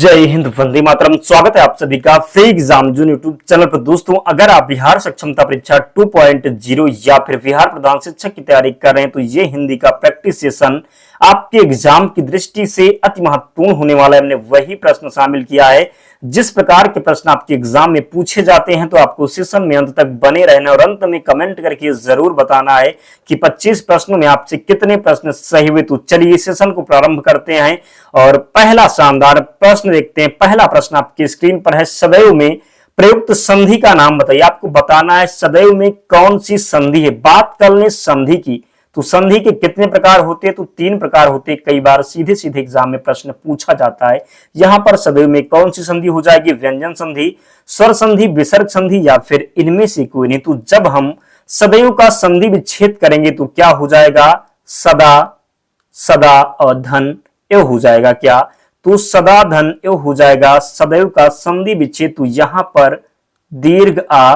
जय हिंद, वंदे मातरम। स्वागत है आप सभी का फ्री एग्जाम जून यूट्यूब चैनल पर। दोस्तों, अगर आप बिहार सक्षमता परीक्षा 2.0 या फिर बिहार प्रधान शिक्षक की तैयारी कर रहे हैं तो ये हिंदी का प्रैक्टिस सेशन आपके एग्जाम की दृष्टि से अति महत्वपूर्ण होने वाला है। हमने वही प्रश्न शामिल किया है जिस प्रकार के प्रश्न आपके एग्जाम में पूछे जाते हैं, तो आपको सेशन में अंत तक बने रहना और अंत में कमेंट करके जरूर बताना है कि 25 प्रश्नों में आपसे कितने प्रश्न सही हुए। तो चलिए सेशन को प्रारंभ करते हैं और पहला शानदार प्रश्न देखते हैं। पहला प्रश्न आपकी स्क्रीन पर है, सदैव में प्रयुक्त संधि का नाम बताइए। आपको बताना है सदैव में कौन सी संधि है। बात कर लें संधि की, तो संधि के कितने प्रकार होते हैं, तो 3 प्रकार होते हैं। कई बार सीधे सीधे एग्जाम में प्रश्न पूछा जाता है। यहां पर सदैव में कौन सी संधि हो जाएगी? व्यंजन संधि, स्वर संधि, विसर्ग संधि या फिर इनमें से कोई नहीं। तो जब हम सदैव का संधि विच्छेद करेंगे तो क्या हो जाएगा? सदा, सदा और धन एव हो जाएगा। क्या? तो सदा धन एव हो जाएगा सदैव का संधि विच्छेद। तो यहां पर दीर्घ आ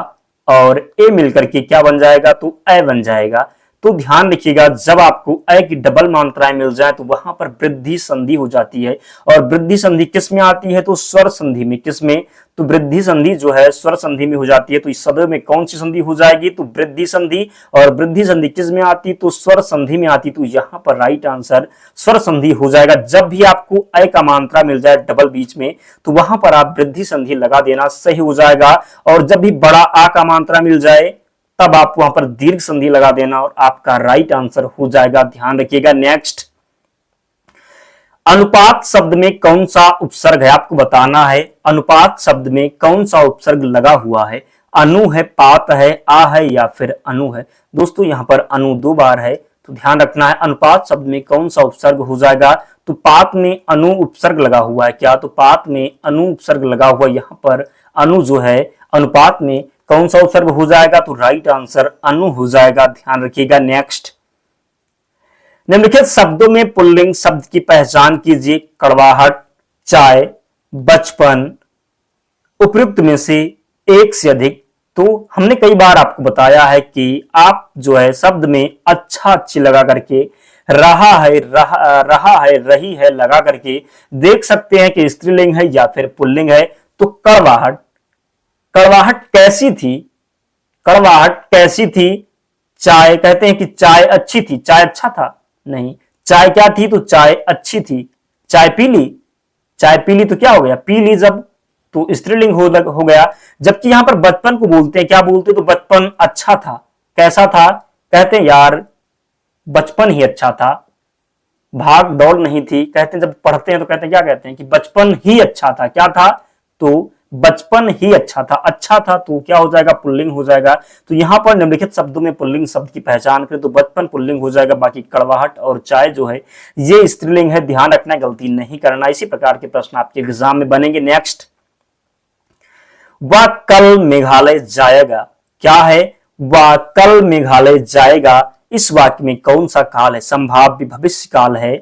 और ए मिलकर के क्या बन जाएगा? तो अ बन जाएगा। तो ध्यान रखिएगा, जब आपको अ की डबल मात्राएं मिल जाए तो वहां पर वृद्धि संधि हो जाती है। और वृद्धि संधि किस में आती है? तो स्वर संधि में। किस में? तो वृद्धि संधि जो है स्वर संधि में हो जाती है। तो इस सदैव में कौन सी संधि हो जाएगी? तो वृद्धि संधि। और वृद्धि संधि किस में आती? तो स्वर संधि में आती। तो यहां पर राइट आंसर स्वर संधि हो जाएगा। जब भी आपको अ का मात्रा मिल जाए डबल बीच में, तो वहां पर आप वृद्धि संधि लगा देना, सही हो जाएगा। और जब भी बड़ा आ का मात्रा मिल जाए तब आप वहां पर दीर्घ संधि लगा देना और आपका राइट आंसर हो जाएगा। ध्यान रखिएगा। नेक्स्ट, अनुपात शब्द में कौन सा उपसर्ग है? आपको बताना है अनुपात शब्द में कौन सा उपसर्ग लगा हुआ है। अनु है, पात है, आ है या फिर अनु है। दोस्तों, यहां पर अनु 2 बार है, तो ध्यान रखना है अनुपात शब्द में कौन सा उपसर्ग हो जाएगा। तो पात में अनु उपसर्ग लगा हुआ है। क्या? तो पात में अनु उपसर्ग लगा हुआ। यहां पर अनु जो है अनुपात में कौन सा उपसर्ग हो जाएगा? तो राइट आंसर अनु हो जाएगा। ध्यान रखिएगा। नेक्स्ट, निम्नलिखित शब्दों में पुल्लिंग शब्द की पहचान कीजिए। कड़वाहट, चाय, बचपन, उपयुक्त में से एक से अधिक। तो हमने कई बार आपको बताया है कि आप जो है शब्द में अच्छा अच्छी लगा करके रहा है, रहा है, रही है लगा करके देख सकते हैं कि स्त्रीलिंग है या फिर पुल्लिंग है। तो कड़वाहट, कड़वाहट कैसी थी? कड़वाहट कैसी थी? चाय, कहते हैं कि चाय अच्छी थी। चाय अच्छा था? नहीं। चाय क्या थी? तो चाय अच्छी थी। चाय पी ली? चाय पी ली तो क्या हो गया? पी ली जब, तो स्त्रीलिंग हो गया। जबकि यहां पर बचपन को बोलते हैं, क्या बोलते हैं? तो बचपन अच्छा था। कैसा था? कहते हैं यार बचपन ही अच्छा था, भाग दौड़ नहीं थी। कहते हैं जब पढ़ते हैं तो कहते हैं, क्या कहते हैं कि बचपन ही अच्छा था। क्या था? तो बचपन ही अच्छा था। अच्छा था तो क्या हो जाएगा? पुल्लिंग हो जाएगा। तो यहां पर निम्नलिखित शब्दों में पुल्लिंग शब्द की पहचान करें तो बचपन पुल्लिंग हो जाएगा। बाकी कड़वाहट और चाय जो है ये स्त्रीलिंग है। ध्यान रखना, गलती नहीं करना। इसी प्रकार के प्रश्न आपके एग्जाम में बनेंगे। नेक्स्ट, वह कल मेघालय जाएगा। क्या है? वह कल मेघालय जाएगा। इस वाक्य में कौन सा काल है? संभाव्य भविष्य काल है,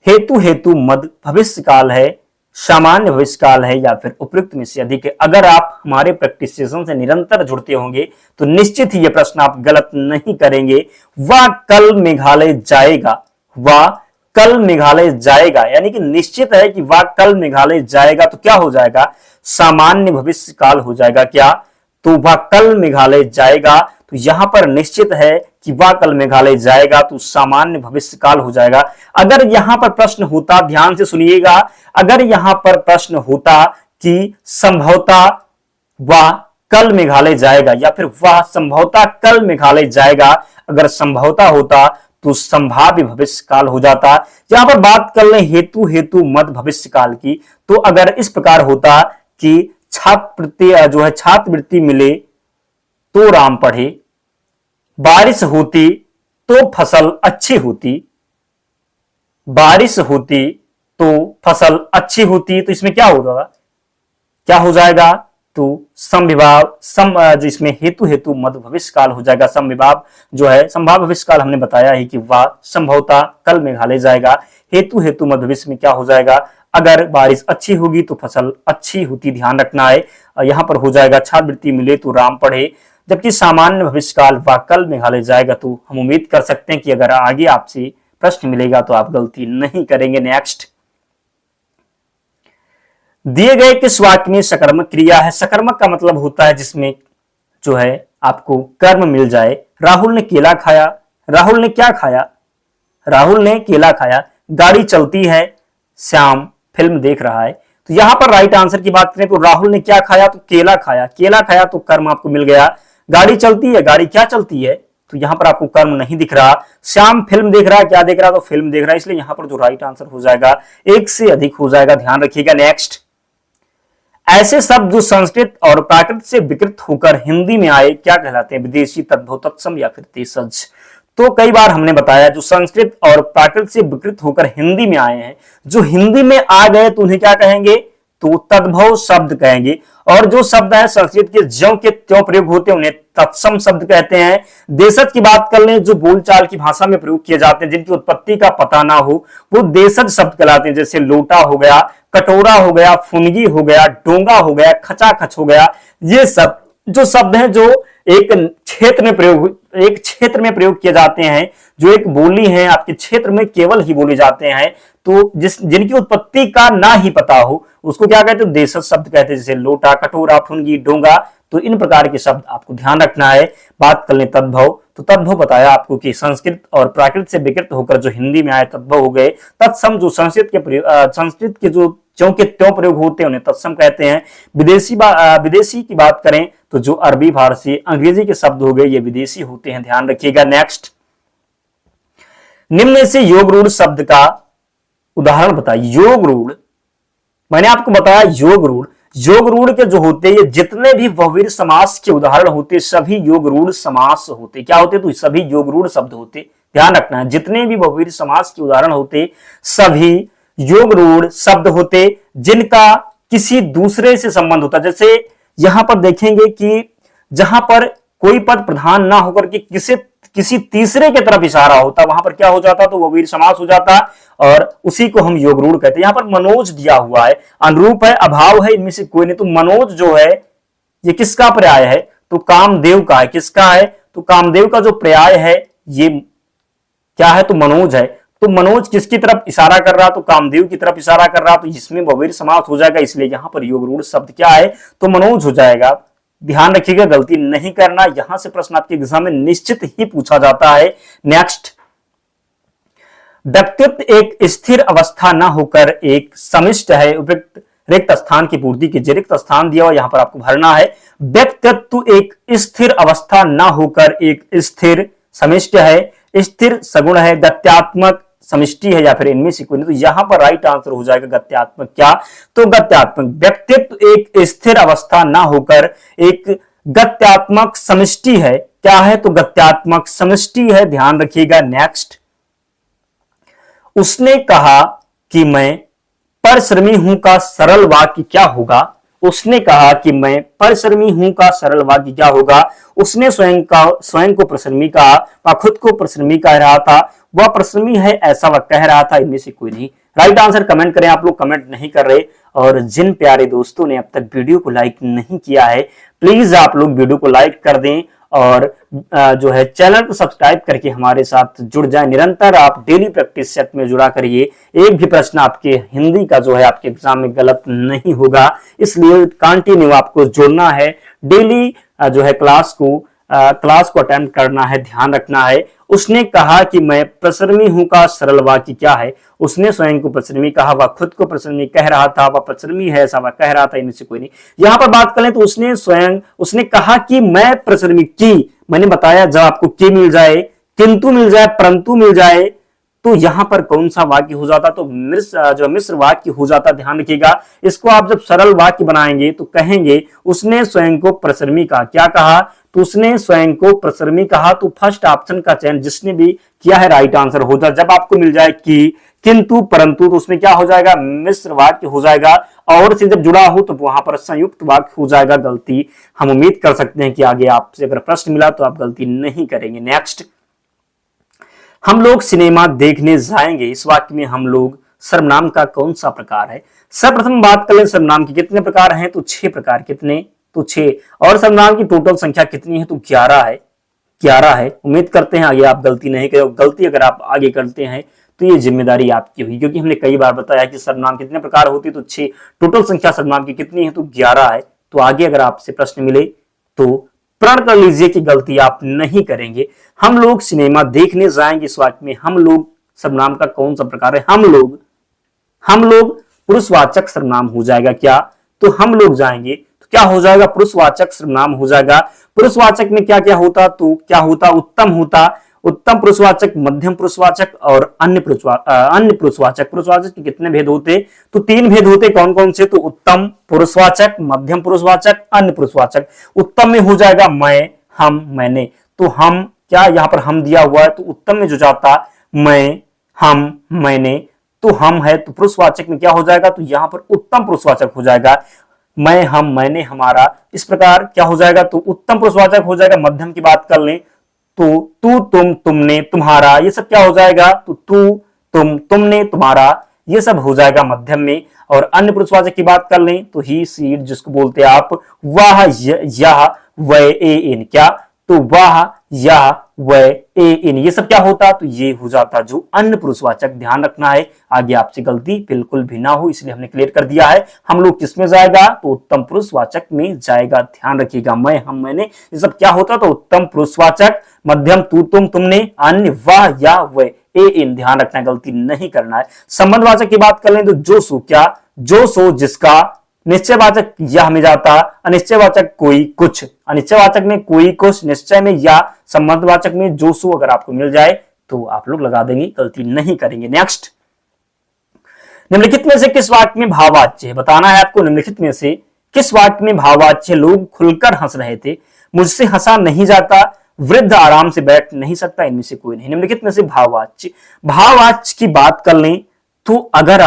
हेतु हेतु मद भविष्य काल है, सामान्य भविष्य काल है या फिर उपयुक्त में से अधिक है। अगर आप हमारे प्रैक्टिस सेशन से निरंतर जुड़ते होंगे तो निश्चित ही यह प्रश्न आप गलत नहीं करेंगे। वह कल मेघालय जाएगा। वह कल मेघालय जाएगा यानी कि निश्चित है कि वह कल मेघालय जाएगा। तो क्या हो जाएगा? सामान्य भविष्य काल हो जाएगा। क्या? तो वह कल मेघालय जाएगा। तो यहां पर निश्चित है कि वह कल मेघालय जाएगा, तो सामान्य भविष्य काल हो जाएगा। अगर यहां पर प्रश्न होता, ध्यान से सुनिएगा, अगर यहां पर प्रश्न होता कि संभवतः वह कल मेघालय जाएगा या फिर वह संभवतः कल मेघालय जाएगा, अगर संभवतः होता तो संभाव्य भविष्य काल हो जाता। यहां पर बात कर ले हेतु हेतु मद भविष्य काल की, तो अगर इस प्रकार होता कि छात्रवृत्ति जो है छात्रवृत्ति मिले तो राम पढ़े, बारिश होती तो फसल अच्छी होती, बारिश होती तो फसल अच्छी होती। तो इसमें क्या होगा? क्या हो जाएगा? तो समविभाव जिसमें हेतु हेतु मद भविष्य काल हो जाएगा। समविभाव जो है संभाव्य भविष्य काल हमने बताया है कि वह संभवतः कल मेघालय जाएगा। हेतु हेतु मद भविष्य में क्या हो जाएगा? अगर बारिश अच्छी होगी तो फसल अच्छी होती। ध्यान रखना है। यहां पर हो जाएगा छात्रवृत्ति मिले तो राम पढ़े। जबकि सामान्य भविष्य काल वह कल मेघालय जाएगा। तो हम उम्मीद कर सकते हैं कि अगर आगे आपसे प्रश्न मिलेगा तो आप गलती नहीं करेंगे। नेक्स्ट, दिए गए किस वाक्य में सकर्मक क्रिया है? सकर्मक का मतलब होता है जिसमें जो है आपको कर्म मिल जाए। राहुल ने केला खाया। राहुल ने क्या खाया? राहुल ने केला खाया। गाड़ी चलती है। श्याम फिल्म देख रहा है। तो यहां पर राइट आंसर की बात करें तो राहुल ने क्या खाया? तो केला खाया। केला खाया तो कर्म आपको मिल गया। गाड़ी चलती है। गाड़ी क्या चलती है? तो यहां पर आपको कर्म नहीं दिख रहा। श्याम फिल्म देख रहा है। क्या देख रहा? तो फिल्म देख रहा है। इसलिए यहां पर जो राइट आंसर हो जाएगा एक से अधिक हो जाएगा, ध्यान रखिएगा। नेक्स्ट, ऐसे शब्द जो संस्कृत और प्राकृत से विकृत होकर हिंदी में आए क्या कहलाते हैं? विदेशी, तद्भव, तत्सम या फिर देशज। तो कई बार हमने बताया जो संस्कृत और प्राकृत से विकृत होकर हिंदी में आए हैं, जो हिंदी में आ गए तो उन्हें क्या कहेंगे? तो तद्भव शब्द कहेंगे। और जो शब्द है संस्कृत के ज्यों के त्यों प्रयोग होते हैं उन्हें तत्सम शब्द कहते हैं। देशज की बात कर लें, जो बोलचाल की भाषा में प्रयोग किए जाते हैं, जिनकी उत्पत्ति का पता ना हो, वो देशज शब्द कहलाते हैं। जैसे लोटा हो गया, कटोरा हो गया, फुनगी हो गया, डोंगा हो गया, खचाखच हो गया। ये सब जो शब्द हैं जो एक क्षेत्र में प्रयोग किए जाते हैं, जो एक बोली है आपके क्षेत्र में केवल ही बोले जाते हैं, तो जिनकी उत्पत्ति का ना ही पता हो उसको क्या कहते हैं? देशज शब्द कहते हैं। जैसे लोटा, कटोरा, फुनगी, डोंगा। तो इन प्रकार के शब्द आपको ध्यान रखना है। बात कर लें तद्भव, तो तद्भव बताया आपको कि संस्कृत और प्राकृत से विकृत होकर जो हिंदी में आए तद्भव हो गए। तत्सम जो संस्कृत के जो ज्यों के त्यों प्रयोग होते हैं उन्हें तत्सम कहते हैं। विदेशी की बात करें तो जो अरबी, फारसी, अंग्रेजी के शब्द हो गए ये विदेशी होते हैं, ध्यान रखिएगा। नेक्स्ट, निम्न में से योग रूढ़ शब्द का उदाहरण बताइए। योग रूढ़, मैंने आपको बताया योग रूढ़ के जो होते हैं ये जितने भी बहुव्रीहि समास के उदाहरण होते सभी योग रूढ़ समास होते। क्या होते? तो सभी योग रूढ़ शब्द होते, ध्यान रखना है। जितने भी बहुव्रीहि समास के उदाहरण होते सभी योग रूढ़ शब्द होते जिनका किसी दूसरे से संबंध होता। जैसे यहां पर देखेंगे कि जहां पर कोई पद प्रधान ना होकर के किसी तीसरे के तरफ इशारा होता, वहां पर क्या हो जाता? तो वो वीर समास हो जाता और उसी को हम योग रूढ़ कहते हैं। यहां पर मनोज दिया हुआ है, अनुरूप है, अभाव है, इनमें से कोई नहीं। तो मनोज जो है ये किसका पर्याय है? तो कामदेव का है। किसका है? तो कामदेव का जो पर्याय है ये क्या है? तो मनोज है। तो मनोज किसकी तरफ इशारा कर रहा? तो कामदेव की तरफ इशारा कर रहा। तो इसमें बहुव्रीहि समास हो जाएगा, इसलिए यहां पर योग रूढ़ शब्द क्या है? तो मनोज हो जाएगा। ध्यान रखिएगा, गलती नहीं करना। यहां से प्रश्न आपके एग्जाम में निश्चित ही पूछा जाता है। नेक्स्ट, व्यक्तित्व एक स्थिर अवस्था ना होकर एक समिष्ट है। उपयुक्त रिक्त स्थान की पूर्ति कीजिए। रिक्त स्थान दिया हुआ यहां पर आपको भरना है। व्यक्तित्व एक स्थिर अवस्था ना होकर एक स्थिर समिष्ट है। स्थिर सगुण है, गत्यात्मक समिष्टि है, या फिर इनमें से कोई नहीं। तो यहां पर राइट आंसर हो जाएगा गत्यात्मक। क्या? तो गत्यात्मक। व्यक्तित्व एक स्थिर अवस्था ना होकर एक गत्यात्मक समिष्टि है। क्या है? तो गत्यात्मक समिष्टि है, ध्यान रखिएगा। नेक्स्ट, उसने कहा कि मैं परिश्रमी हूं का सरल वाक्य क्या होगा? उसने कहा कि मैं परिश्रमी हूं का सरल वाक्य क्या होगा? उसने स्वयं को परिश्रमी कहा, वह खुद को परिश्रमी कह रहा था, वह परिश्रमी है ऐसा वह कह रहा था, इनमें से कोई नहीं। राइट आंसर कमेंट करें। आप लोग कमेंट नहीं कर रहे, और जिन प्यारे दोस्तों ने अब तक वीडियो को लाइक नहीं किया है प्लीज आप लोग वीडियो को लाइक कर दें और जो है चैनल को सब्सक्राइब करके हमारे साथ जुड़ जाएं। निरंतर आप डेली प्रैक्टिस सेट में जुड़ा करिए। एक भी प्रश्न आपके हिंदी का जो है आपके एग्जाम में गलत नहीं होगा, इसलिए कंटिन्यू आपको जुड़ना है। डेली जो है क्लास को अटेंड करना है, ध्यान रखना है। उसने कहा कि मैं परिश्रमी हूं का सरल वाक्य क्या है? उसने स्वयं को परिश्रमी कहा, वह खुद को परिश्रमी कह रहा था, वह परिश्रमी है ऐसा वह कह रहा था, इनमें से कोई नहीं। यहां पर बात करें तो उसने कहा कि मैं परिश्रमी की, मैंने बताया जब आपको की मिल जाए, किंतु मिल जाए, परंतु मिल जाए, तो यहां पर कौन सा वाक्य हो जाता? तो मिश्र वाक्य हो जाता, ध्यान रखिएगा। इसको आप जब सरल वाक्य बनाएंगे तो कहेंगे उसने स्वयं को परिश्रमी कहा। क्या कहा? तो उसने स्वयं को परिश्रमी कहा। तो फर्स्ट ऑप्शन का चयन जिसने भी किया है राइट आंसर हो जाए। जब आपको मिल जाए कि, किंतु, परंतु, तो उसमें क्या हो जाएगा? मिश्र वाक्य हो जाएगा। और से जब जुड़ा हो तो वहां पर संयुक्त वाक्य हो जाएगा। गलती हम उम्मीद कर सकते हैं कि आगे आपसे अगर प्रश्न मिला तो आप गलती नहीं करेंगे। नेक्स्ट, हम लोग सिनेमा देखने जाएंगे, इस वाक्य में हम लोग सर्वनाम का कौन सा प्रकार है? सर्वप्रथम बात कर ले सर्वनाम की कितने प्रकार हैं? तो 6 प्रकार। कितने? तो 6। और सर्वनाम की टोटल संख्या कितनी है? तो 11 है। 11 है। उम्मीद करते हैं आगे आप गलती नहीं करोगे। गलती अगर आप आगे करते हैं तो ये जिम्मेदारी आपकी होगी, क्योंकि हमने कई बार बताया कि सर्वनाम कितने प्रकार होते, तो 6। टोटल संख्या सर्वनाम की कितनी है, तो 11 है। तो आगे अगर आपसे प्रश्न मिले तो प्रण कर लीजिए कि गलती आप नहीं करेंगे। हम लोग सिनेमा देखने जाएंगे, इस वाक्य में हम लोग सर्वनाम का कौन सा प्रकार है, हम लोग पुरुषवाचक सर्वनाम हो जाएगा क्या, तो हम लोग जाएंगे तो क्या हो जाएगा, पुरुषवाचक सर्वनाम हो जाएगा। पुरुषवाचक में क्या क्या होता, तो क्या होता, उत्तम होता, उत्तम पुरुषवाचक, मध्यम पुरुषवाचक और अन्य पुरुषवाचक। पुरुषवाचक के कितने भेद होते, तो 3 भेद होते, कौन कौन से, तो उत्तम पुरुषवाचक, मध्यम पुरुषवाचक, अन्य पुरुषवाचक। उत्तम में हो जाएगा मैं, हम, मैंने। तो हम, क्या यहां पर हम दिया हुआ है, तो उत्तम में जो जाता मैं, हम, मैंने, तो हम है, तो पुरुषवाचक में क्या हो जाएगा, तो यहां पर उत्तम पुरुषवाचक हो जाएगा, मैं, हम, मैंने, हमारा। इस प्रकार क्या हो जाएगा, तो उत्तम पुरुषवाचक हो जाएगा। मध्यम की बात कर लें तो तू, तुम, तुमने, तुम्हारा, ये सब क्या हो जाएगा, तो तू, तुम, तुमने, तुम्हारा, ये सब हो जाएगा मध्यम में। और अन्य पुरुषवाचक की बात कर लें तो ही, सी, जिसको बोलते हैं आप, वह, यह, वह, ए, इन, क्या, तो वह, यह, वह, ए, इन, ये सब क्या होता, तो ये हो जाता जो अन्य पुरुषवाचक। ध्यान रखना है आगे आपसे गलती बिल्कुल भी ना हो, इसलिए हमने क्लियर कर दिया है। हम लोग किस में जाएगा, तो उत्तम पुरुषवाचक में जाएगा। ध्यान रखिएगा, मैं, हम, मैंने, ये सब क्या होता, तो उत्तम पुरुषवाचक, मध्यम तू, तुम, तुमने, अन्य वह, या, वह, ए, इन। ध्यान रखना, गलती नहीं करना है। संबंधवाचक की बात कर लें तो जो सो, क्या, जो सो, जिसका। निश्चयवाचक यह में जाता, अनिश्चयवाचक कोई, कुछ। अनिश्चयवाचक में कोई, कुछ, निश्चय में या, संबंधवाचक में जो सो अगर आपको मिल जाए तो आप लोग लगा देंगे, गलती नहीं करेंगे। नेक्स्ट, निम्नलिखित में से किस वाक्य में भाववाच्य है, बताना है आपको। निम्नलिखित में से किस वाक्य में भाववाच्य, लोग खुलकर हंस रहे थे, मुझसे हंसा नहीं जाता, वृद्ध आराम से बैठ नहीं सकता, इनमें से कोई नहीं। निम्नलिखित में से भाववाच्य, भाववाच्य की बात कर लें तो अगर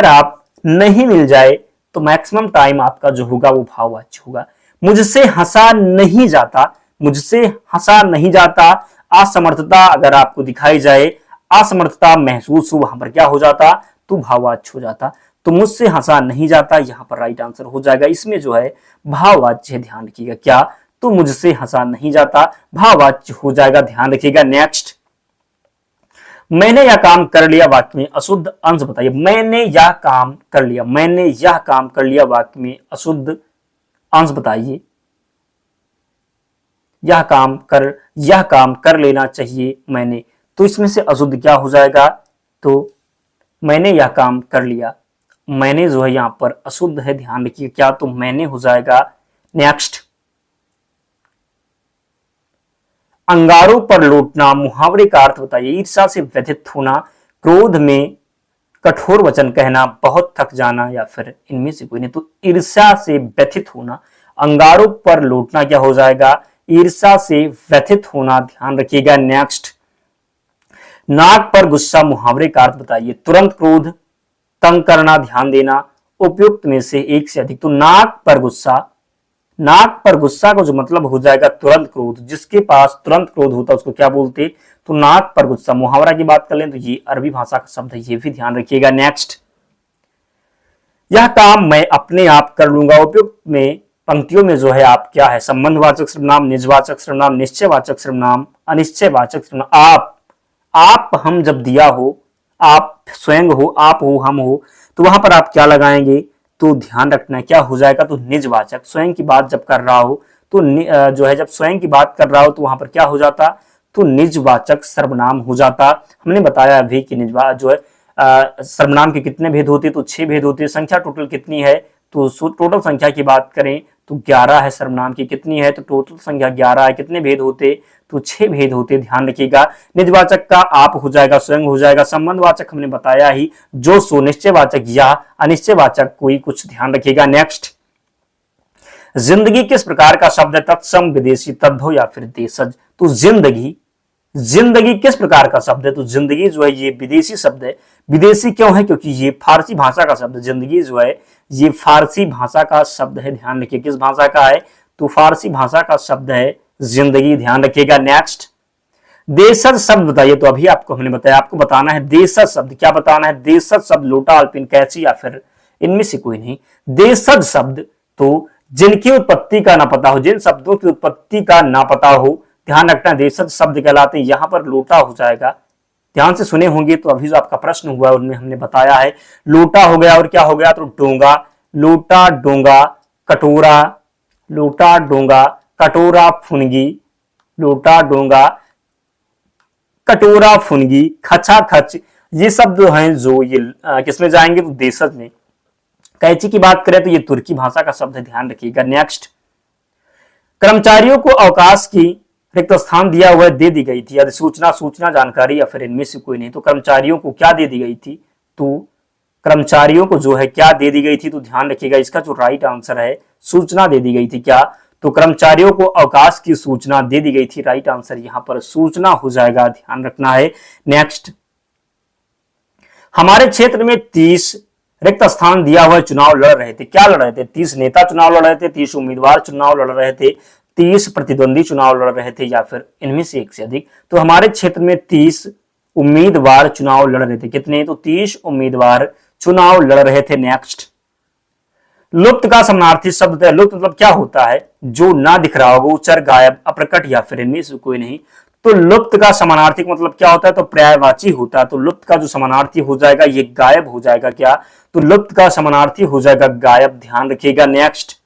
आप नहीं मिल जाए तो मैक्सिमम टाइम आपका जो होगा वो भाववाच्य होगा। मुझसे हंसा नहीं जाता, मुझसे हंसा नहीं जाता, असमर्थता अगर आपको दिखाई जाए, असमर्थता महसूस हो, वहां पर क्या हो जाता, तो भाववाच्य हो जाता। तो मुझसे हंसा नहीं जाता यहां पर राइट आंसर हो जाएगा। इसमें जो है भाववाच्य, ध्यान रखिएगा, क्या, तो मुझसे हंसा नहीं जाता, भाववाच्य हो जाएगा। ध्यान रखिएगा। नेक्स्ट, मैंने यह काम कर लिया वाक्य में अशुद्ध अंश बताइए। मैंने यह काम कर लिया, मैंने यह काम कर लिया वाक्य में अशुद्ध अंश बताइए। यह काम कर लेना चाहिए मैंने, तो इसमें से अशुद्ध क्या हो जाएगा, तो मैंने यह काम कर लिया, मैंने जो है यहां पर अशुद्ध है। ध्यान रखिए, क्या, तो मैंने हो जाएगा। नेक्स्ट, अंगारों पर लौटना, मुहावरे का अर्थ बताइए। ईर्ष्या से व्यथित होना, क्रोध में कठोर वचन कहना, बहुत थक जाना, या फिर इनमें से कोई नहीं। तो ईर्ष्या से व्यथित होना, अंगारों पर लौटना क्या हो जाएगा, ईर्ष्या से व्यथित होना। ध्यान रखिएगा। नेक्स्ट, नाक पर गुस्सा, मुहावरे का अर्थ बताइए। तुरंत क्रोध, तंग करना, ध्यान देना, उपयुक्त में से एक से अधिक। तो नाक पर गुस्सा का जो मतलब हो जाएगा तुरंत क्रोध। जिसके पास तुरंत क्रोध होता है उसको क्या बोलते, तो नाक पर गुस्सा। मुहावरा की बात कर लें तो ये अरबी भाषा का शब्द है, ये भी ध्यान रखिएगा। नेक्स्ट, यह काम मैं अपने आप कर लूंगा। उपयुक्त में पंक्तियों में जो है आप क्या है, संबंधवाचक सर्वनाम, निजवाचक सर्वनाम, निश्चयवाचक सर्वनाम, अनिश्चयवाचक सर्वनाम। आप हम जब दिया हो, आप स्वयं हो, आप हो, हम हो, तो वहां पर आप क्या लगाएंगे, तो ध्यान रखना क्या हो जाएगा, तो निजवाचक। स्वयं की बात जब कर रहा हो तो जो है जब स्वयं की बात कर रहा हो तो वहां पर क्या हो जाता, तो निजवाचक सर्वनाम हो जाता। हमने बताया अभी कि निजवाचक जो है सर्वनाम के कितने भेद होते, तो 6 भेद होते हैं। संख्या टोटल कितनी है, तो टोटल संख्या की बात करें तो 11 है। सर्वनाम की कितनी है, तो टोटल संख्या 11 है। कितने भेद होते, तो 6 भेद होते। ध्यान रखिएगा। निजवाचक का आप हो जाएगा, स्वयं हो जाएगा। संबंधवाचक हमने बताया ही, जो सो। निश्चयवाचक या, अनिश्चयवाचक कोई, कुछ। ध्यान रखिएगा। नेक्स्ट, जिंदगी किस प्रकार का शब्द है, तत्सम, विदेशी, तद्भव या फिर देशज। तो जिंदगी किस प्रकार का शब्द है, तो जिंदगी जो है ये विदेशी शब्द है। विदेशी क्यों है, क्योंकि ये फारसी भाषा का शब्द। जिंदगी जो है ये फारसी भाषा का शब्द है। ध्यान रखिए, किस भाषा का है, तो फारसी भाषा का शब्द है जिंदगी। ध्यान रखिएगा। नेक्स्ट, देशज शब्द बताइए। तो अभी आपको हमने बताया, आपको बताना है देशज शब्द। क्या बताना है, देशज शब्द, लोटा, अल्पिन, कैची या फिर इनमें से कोई नहीं। देशज शब्द तो जिनकी उत्पत्ति का ना पता हो, जिन शब्दों की उत्पत्ति का ना पता हो, ध्यान रखना, देशज शब्द कहलाते हैं। यहां पर लोटा हो जाएगा, ध्यान से सुने होंगे तो अभी जो आपका प्रश्न हुआ है उनमें हमने बताया है लोटा हो गया और क्या हो गया तो डोंगा, लोटा डोंगा, कटोरा, लोटा डोंगा, कटोरा फुनगी, लोटा डोंगा, कटोरा फुनगी, खचा खच, ये शब्द जो हैं जो ये किसमें जाएंगे तो देशज में। कैंची की बात करें तो ये तुर्की भाषा का शब्द है, ध्यान रखिएगा। नेक्स्ट, कर्मचारियों को अवकाश की रिक्त स्थान दिया हुआ दे दी गई थी, अधिसूचना, सूचना, जानकारी या फिर इनमें से कोई नहीं। तो कर्मचारियों को क्या दे दी गई थी, तो कर्मचारियों को जो है क्या दे दी गई थी, तो ध्यान रखिएगा इसका जो राइट आंसर है सूचना दे दी गई थी। क्या, तो कर्मचारियों को अवकाश की सूचना दे दी गई थी, राइट आंसर यहां पर सूचना हो जाएगा, ध्यान रखना है। नेक्स्ट, हमारे क्षेत्र में 30 रिक्त स्थान दिया हुआ चुनाव लड़ रहे थे, क्या लड़ रहे थे, 30 नेता चुनाव लड़ रहे थे, 30 उम्मीदवार चुनाव लड़ रहे थे, 30 प्रतिद्वंदी चुनाव लड़ रहे थे या फिर इनमें से एक से अधिक। तो हमारे क्षेत्र में 30 उम्मीदवार चुनाव लड़ रहे थे, कितने, तो 30 उम्मीदवार चुनाव लड़ रहे थे। नेक्स्ट, लुप्त का समानार्थी शब्द है, लुप्त मतलब क्या होता है, जो ना दिख रहा होगा, उच्चर, गायब, अप्रकट या फिर इनमें से कोई नहीं। तो लुप्त का समानार्थी मतलब क्या होता है, तो पर्यायवाची होता है। तो लुप्त का जो समानार्थी हो जाएगा ये गायब हो जाएगा, क्या, तो लुप्त का समानार्थी हो जाएगा गायब, ध्यान रखिएगा। नेक्स्ट,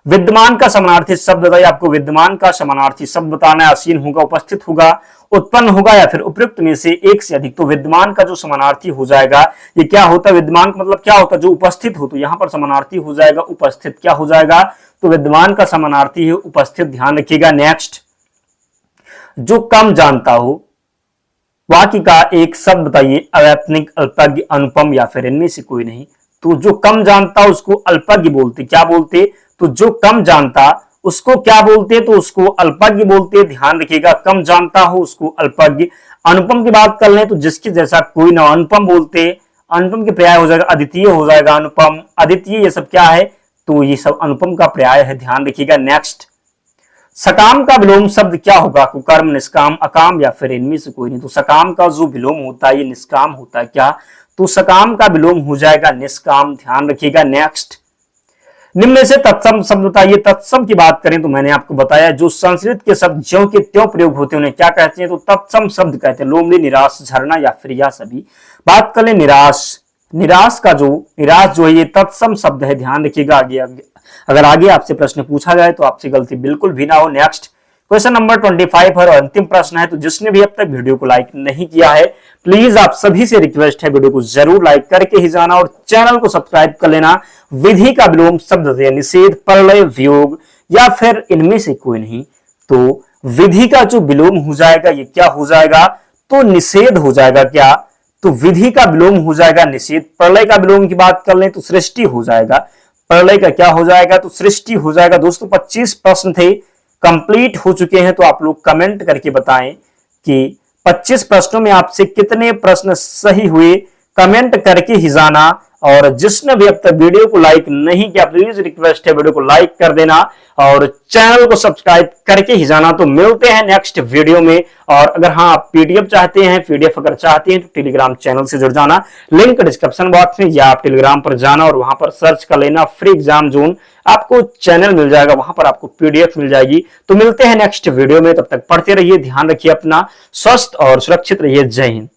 विद्यमान का समानार्थी शब्द बताइए, आपको विद्यमान का समानार्थी शब्द बताना है, आसीन होगा, उपस्थित होगा, उत्पन्न होगा या फिर उपयुक्त में से एक से अधिक। तो विद्यमान का जो समानार्थी हो जाएगा ये क्या होता है, विद्यमान का मतलब क्या होता है, जो उपस्थित हो, तो यहां पर समानार्थी हो जाएगा उपस्थित, क्या हो जाएगा, तो विद्यमान का समानार्थी है उपस्थित, ध्यान रखिएगा। नेक्स्ट, जो कम जानता हो, वाक्य का एक शब्द बताइए, अवैतनिक, अल्पज्ञ, अनुपम या फिर इनमें से कोई नहीं। तो जो कम जानता उसको अल्पज्ञ बोलते, क्या बोलते, तो जो कम जानता उसको क्या बोलते, तो उसको अल्पज्ञ बोलते, ध्यान रखिएगा। कम जानता हो उसको अल्पज्ञ। अनुपम की बात कर लें तो जिसके जैसा कोई ना, अनुपम बोलते, अनुपम के पर्याय हो जाएगा अद्वितीय, हो जाएगा अनुपम, अद्वितीय, ये सब क्या है, तो ये सब अनुपम का पर्याय है, ध्यान रखिएगा। नेक्स्ट, सकाम का विलोम शब्द क्या होगा, कुकर्म, निष्काम, अकाम या फिर इनमें से कोई नहीं। तो सकाम का जो विलोम होता है ये निष्काम होता है, क्या, तो सकाम का विलोम हो जाएगा निष्काम, ध्यान रखिएगा। नेक्स्ट, निम्न में से तत्सम शब्द बताइए। तत्सम की बात करें तो मैंने आपको बताया जो संस्कृत के शब्द ज्यों के त्यों प्रयोग होते हैं उन्हें क्या कहते हैं, तो तत्सम शब्द कहते हैं। लोमड़ी, निराश, झरना या फिर या सभी। बात कर ले निराश, निराश जो है ये तत्सम शब्द है, ध्यान रखिएगा। आगे अगर आगे आपसे प्रश्न पूछा जाए तो आपसे गलती बिल्कुल भी ना हो। नेक्स्ट, क्वेश्चन नंबर 25 है और अंतिम प्रश्न है। तो जिसने भी अब तक वीडियो को लाइक नहीं किया है प्लीज आप सभी से रिक्वेस्ट है वीडियो को जरूर लाइक करके ही जाना और चैनल को सब्सक्राइब कर लेना। विधि का विलोम शब्द है निषेध, प्रलय, वियोग या फिर इनमें से कोई नहीं। तो विधि का जो विलोम हो जाएगा ये क्या हो जाएगा, तो निषेध हो जाएगा, क्या, तो विधि का विलोम हो जाएगा निषेध। प्रलय का विलोम की बात कर लें तो सृष्टि हो जाएगा। प्रलय का क्या हो जाएगा, तो सृष्टि हो जाएगा। दोस्तों 25 प्रश्न थे, कंप्लीट हो चुके हैं। तो आप लोग कमेंट करके बताएं कि 25 प्रश्नों में आपसे कितने प्रश्न सही हुए, कमेंट करके ही जाना। और जिसने भी अब तक वीडियो को लाइक नहीं किया प्लीज रिक्वेस्ट है वीडियो को लाइक कर देना और चैनल को सब्सक्राइब करके ही जाना। तो मिलते हैं नेक्स्ट वीडियो में। और अगर हाँ आप पीडीएफ चाहते हैं, पीडीएफ अगर चाहते हैं तो टेलीग्राम चैनल से जुड़ जाना, लिंक डिस्क्रिप्शन बॉक्स में, या आप टेलीग्राम पर जाना और वहां पर सर्च कर लेना फ्री एग्जाम जोन, आपको चैनल मिल जाएगा, वहां पर आपको पीडीएफ मिल जाएगी। तो मिलते हैं नेक्स्ट वीडियो में, तब तक पढ़ते रहिए, ध्यान रखिए अपना, स्वस्थ और सुरक्षित रहिए। जय हिंद।